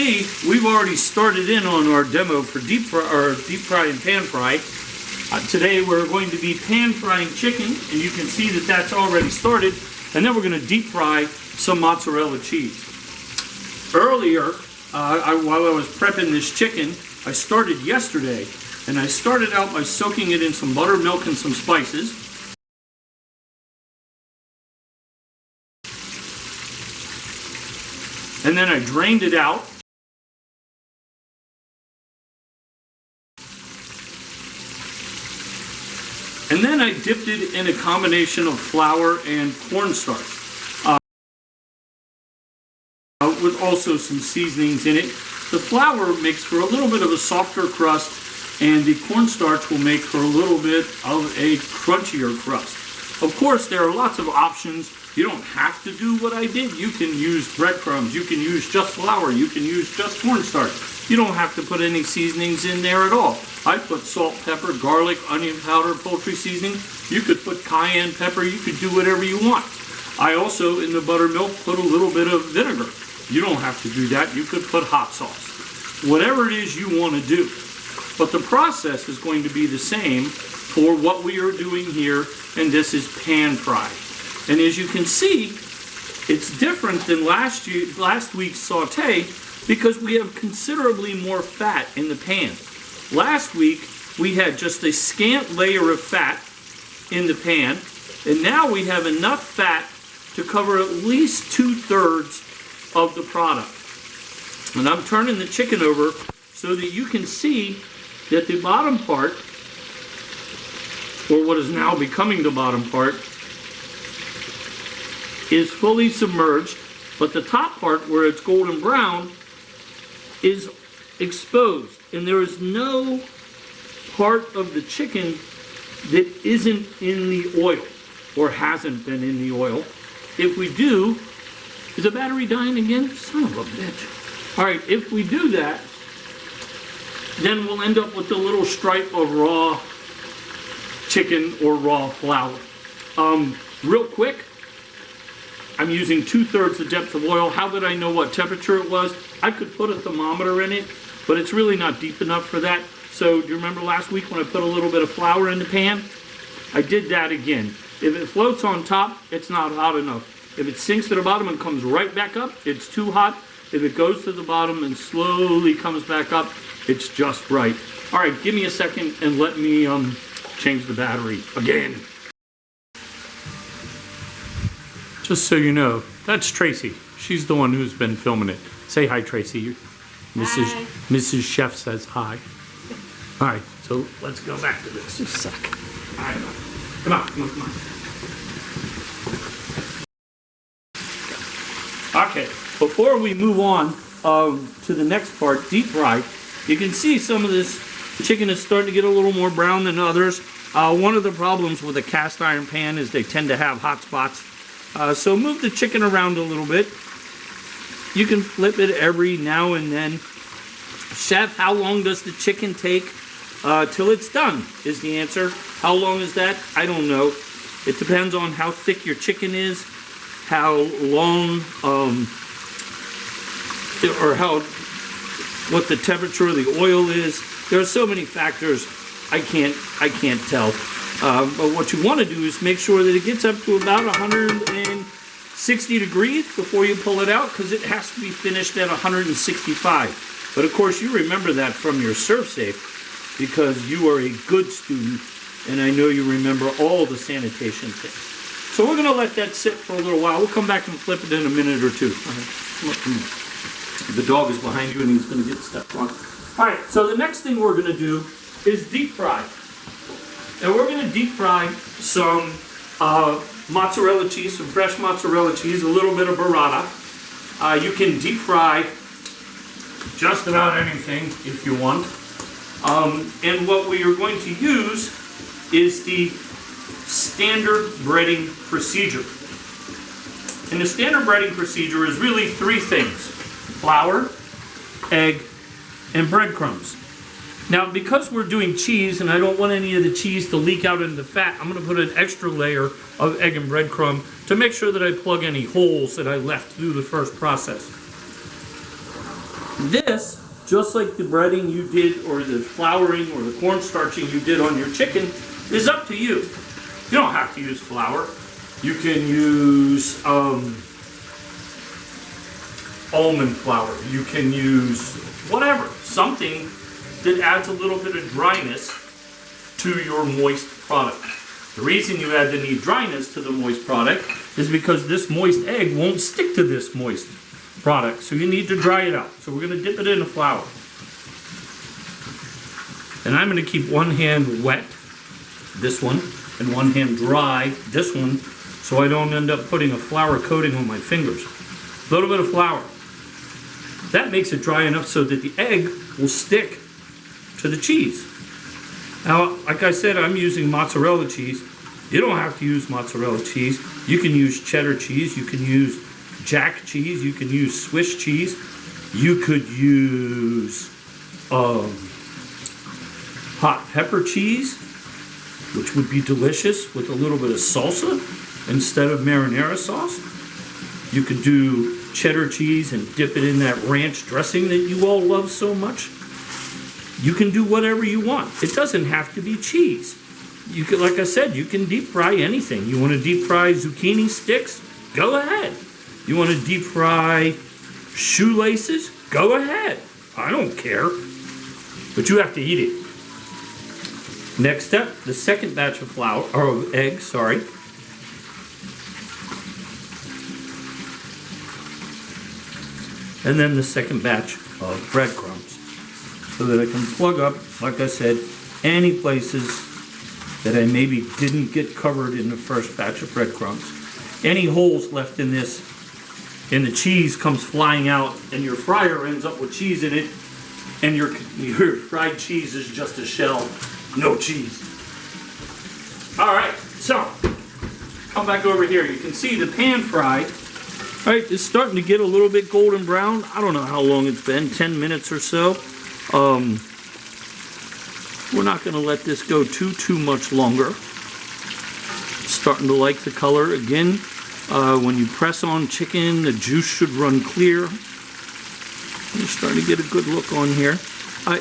see, we've already started in on our demo for deep fry and pan fry. Today we're going to be pan frying chicken, and you can see that that's already started. And then we're going to deep fry some mozzarella cheese. Earlier, while I was prepping this chicken, I started yesterday, and I started out by soaking it in some buttermilk and some spices. And then I drained it out. And then I dipped it in a combination of flour and cornstarch. With also some seasonings in it. The flour makes for a little bit of a softer crust, and the cornstarch will make for a little bit of a crunchier crust. Of course, there are lots of options. You don't have to do what I did. You can use breadcrumbs, you can use just flour, you can use just cornstarch. You don't have to put any seasonings in there at all. I put salt, pepper, garlic, onion powder, poultry seasoning. You could put cayenne pepper, you could do whatever you want. I also, in the buttermilk, put a little bit of vinegar. You don't have to do that. You could put hot sauce. Whatever it is you want to do. But the process is going to be the same for what we are doing here, and this is pan fry. And as you can see, it's different than last week's saute because we have considerably more fat in the pan. Last week, we had just a scant layer of fat in the pan, and now we have enough fat to cover at least 2/3 of the product. And I'm turning the chicken over so that you can see that the bottom part, or what is now becoming the bottom part, is fully submerged, but the top part, where it's golden brown, is exposed. And there is no part of the chicken that isn't in the oil, or hasn't been in the oil. If we do, is the battery dying again? Son of a bitch. All right, if we do that, then we'll end up with a little stripe of raw chicken or raw flour. Real quick, I'm using 2/3 the depth of oil. How did I know what temperature it was? I could put a thermometer in it, but it's really not deep enough for that. So do you remember last week when I put a little bit of flour in the pan? I did that again. If it floats on top, it's not hot enough. If it sinks to the bottom and comes right back up, it's too hot. If it goes to the bottom and slowly comes back up, it's just right. All right, give me a second and let me change the battery again. Just so you know, that's Tracy. She's the one who's been filming it. Say hi, Tracy. Mrs. Chef says hi. All right, so let's go back to this. You suck. All right, come on. Okay, before we move on to the next part, deep fry, you can see some of this chicken is starting to get a little more brown than others. One of the problems with a cast iron pan is they tend to have hot spots. So move the chicken around a little bit. You can flip it every now and then. Chef, how long does the chicken take till it's done is the answer. How long is that? I don't know. It depends on how thick your chicken is, how long, or what the temperature of the oil is. There are so many factors I can't tell. But what you want to do is make sure that it gets up to about 160 degrees before you pull it out, because it has to be finished at 165. But of course you remember that from your ServSafe, because you are a good student and I know you remember all the sanitation things. So we're going to let that sit for a little while. We'll come back and flip it in a minute or two. The dog is behind you and he's going to get stepped on. Alright, so the next thing we're going to do is deep fry. And we're going to deep fry some mozzarella cheese, some fresh mozzarella cheese, a little bit of burrata. You can deep fry just about anything if you want. And what we are going to use is the standard breading procedure. And the standard breading procedure is really three things: flour, egg, and breadcrumbs. Now, because we're doing cheese and I don't want any of the cheese to leak out into the fat, I'm going to put an extra layer of egg and breadcrumb to make sure that I plug any holes that I left through the first process. This, just like the breading you did or the flouring or the cornstarching you did on your chicken, is up to you. You don't have to use flour. You can use almond flour. You can use whatever, something that adds a little bit of dryness to your moist product. The reason you add the need dryness to the moist product is because this moist egg won't stick to this moist product, so you need to dry it out. So we're going to dip it in the flour. And I'm going to keep one hand wet, this one, and one hand dry, this one, so I don't end up putting a flour coating on my fingers. A little bit of flour. That makes it dry enough so that the egg will stick to the cheese. Now, like I said, I'm using mozzarella cheese. You don't have to use mozzarella cheese. You can use cheddar cheese. You can use jack cheese. You can use Swiss cheese. You could use hot pepper cheese, which would be delicious with a little bit of salsa instead of marinara sauce. You could do cheddar cheese and dip it in that ranch dressing that you all love so much. You can do whatever you want. It doesn't have to be cheese. You can, like I said, you can deep fry anything. You want to deep fry zucchini sticks? Go ahead. You want to deep fry shoelaces? Go ahead. I don't care. But you have to eat it. Next step, the second batch of flour, or of eggs, sorry. And then the second batch of breadcrumbs, so that I can plug up, like I said, any places that I maybe didn't get covered in the first batch of breadcrumbs. Any holes left in this, and the cheese comes flying out, and your fryer ends up with cheese in it, and your fried cheese is just a shell, no cheese. All right, so come back over here. You can see the pan fry. All right, it's starting to get a little bit golden brown. I don't know how long it's been, 10 minutes or so. We're not going to let this go too much longer. It's starting to like the color. Again, when you press on chicken, the juice should run clear. You're starting to get a good look on here.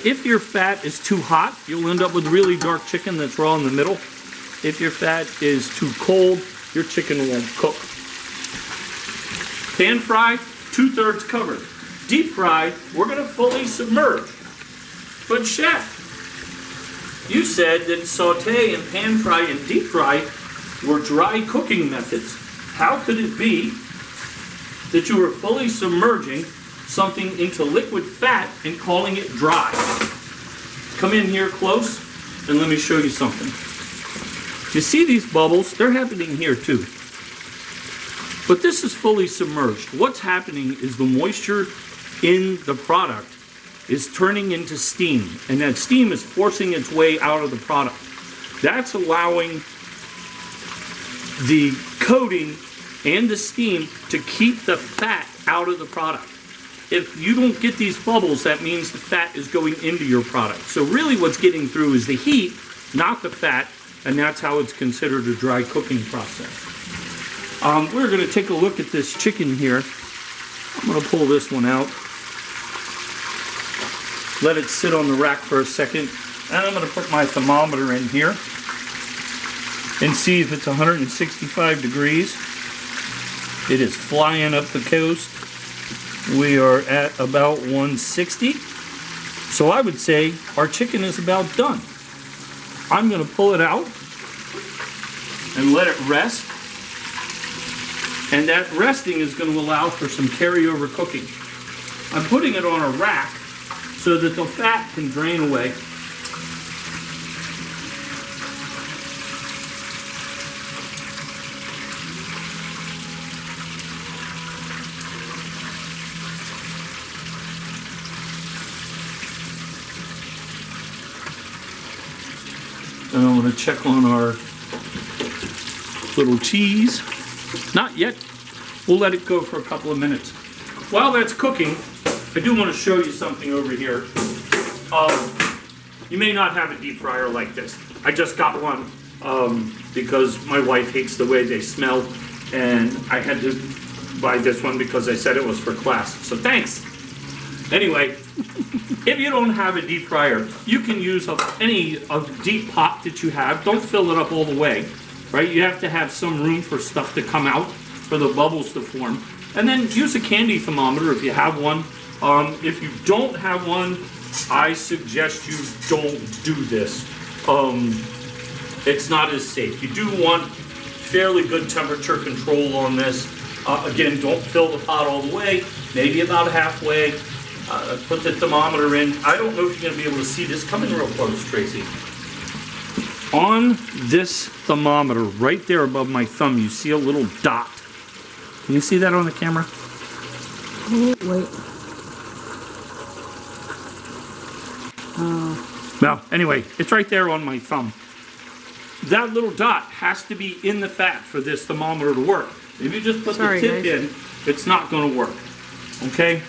If your fat is too hot, you'll end up with really dark chicken that's raw in the middle. If your fat is too cold, your chicken won't cook. Pan fry, 2/3 covered. Deep fry, we're going to fully submerge. But chef, you said that saute and pan fry and deep fry were dry cooking methods. How could it be that you were fully submerging something into liquid fat and calling it dry? Come in here close and let me show you something. You see these bubbles? They're happening here too. But this is fully submerged. What's happening is the moisture in the product is turning into steam, and that steam is forcing its way out of the product. That's allowing the coating and the steam to keep the fat out of the product. If you don't get these bubbles, that means the fat is going into your product. So really what's getting through is the heat, not the fat, and that's how it's considered a dry cooking process. We're going to take a look at this chicken here. I'm going to pull this one out. Let it sit on the rack for a second. And I'm going to put my thermometer in here and see if it's 165 degrees. It is flying up the coast. We are at about 160. So I would say our chicken is about done. I'm going to pull it out and let it rest. And that resting is going to allow for some carryover cooking. I'm putting it on a rack so that the fat can drain away. And I'm going to check on our little cheese. Not yet. We'll let it go for a couple of minutes. While that's cooking, I do want to show you something over here. You may not have a deep fryer like this. I just got one because my wife hates the way they smell, and I had to buy this one because I said it was for class. So thanks. Anyway, if you don't have a deep fryer, you can use any deep pot that you have. Don't fill it up all the way, right? You have to have some room for stuff to come out, for the bubbles to form. And then use a candy thermometer if you have one. If you don't have one, I suggest you don't do this. It's not as safe. You do want fairly good temperature control on this. Again, don't fill the pot all the way, maybe about halfway. Put the thermometer in. I don't know if you're going to be able to see this. Come in real close, Tracy. On this thermometer, right there above my thumb, you see a little dot. Can you see that on the camera? Oh, wait. Well, anyway, it's right there on my thumb. That little dot has to be in the fat for this thermometer to work. If you just put the tip in, it's not going to work. Okay?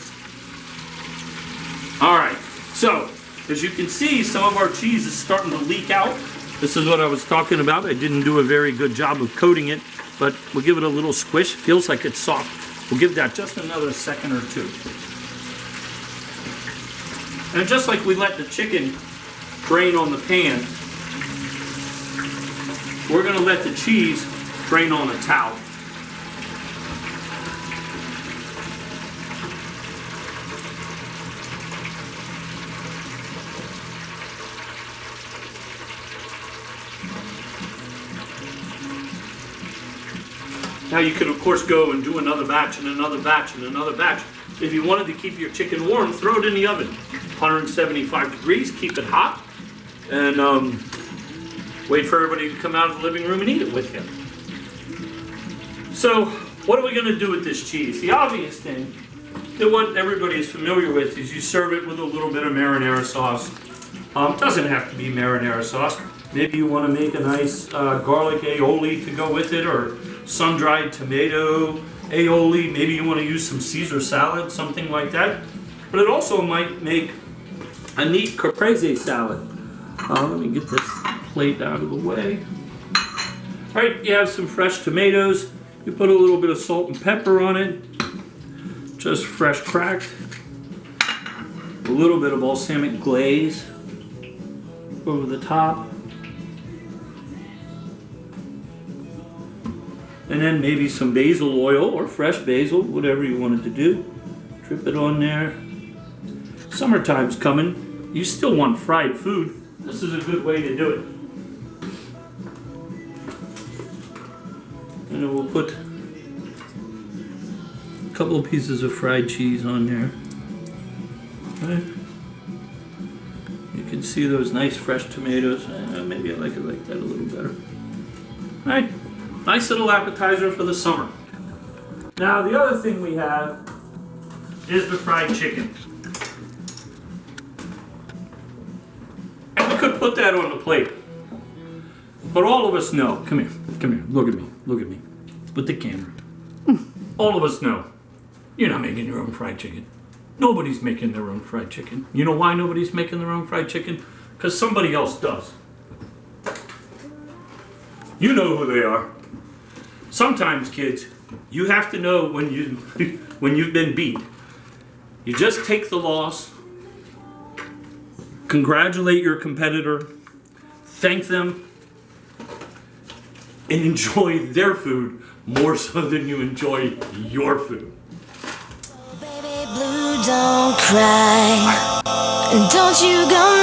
All right. So, as you can see, some of our cheese is starting to leak out. This is what I was talking about. I didn't do a very good job of coating it, but we'll give it a little squish. Feels like it's soft. We'll give that just another second or two. And just like we let the chicken drain on the pan, we're going to let the cheese drain on a towel. Now you could, of course, go and do another batch and another batch and another batch. If you wanted to keep your chicken warm, throw it in the oven. 175 degrees, keep it hot, and wait for everybody to come out of the living room and eat it with you. So, what are we going to do with this cheese? The obvious thing, that what everybody is familiar with, is you serve it with a little bit of marinara sauce. It doesn't have to be marinara sauce. Maybe you want to make a nice garlic aioli to go with it, or sun-dried tomato aioli. Maybe you want to use some Caesar salad, something like that. But it also might make a neat caprese salad. Let me get this plate out of the way. All right, you have some fresh tomatoes. You put a little bit of salt and pepper on it. Just fresh cracked. A little bit of balsamic glaze over the top. And then maybe some basil oil or fresh basil, whatever you wanted to do. Drip it on there. Summertime's coming. You still want fried food. This is a good way to do it. And then we'll put a couple of pieces of fried cheese on there. Okay. You can see those nice fresh tomatoes. Maybe I like it like that a little better. All right. Nice little appetizer for the summer. Now the other thing we have is the fried chicken. And we could put that on the plate. But all of us know, come here, look at me, with the camera. All of us know, you're not making your own fried chicken. Nobody's making their own fried chicken. You know why nobody's making their own fried chicken? Because somebody else does. You know who they are. Sometimes, kids, you have to know when you've been beat. You just take the loss, congratulate your competitor, thank them, and enjoy their food more so than you enjoy your food. Oh, baby blue, don't cry, and don't you go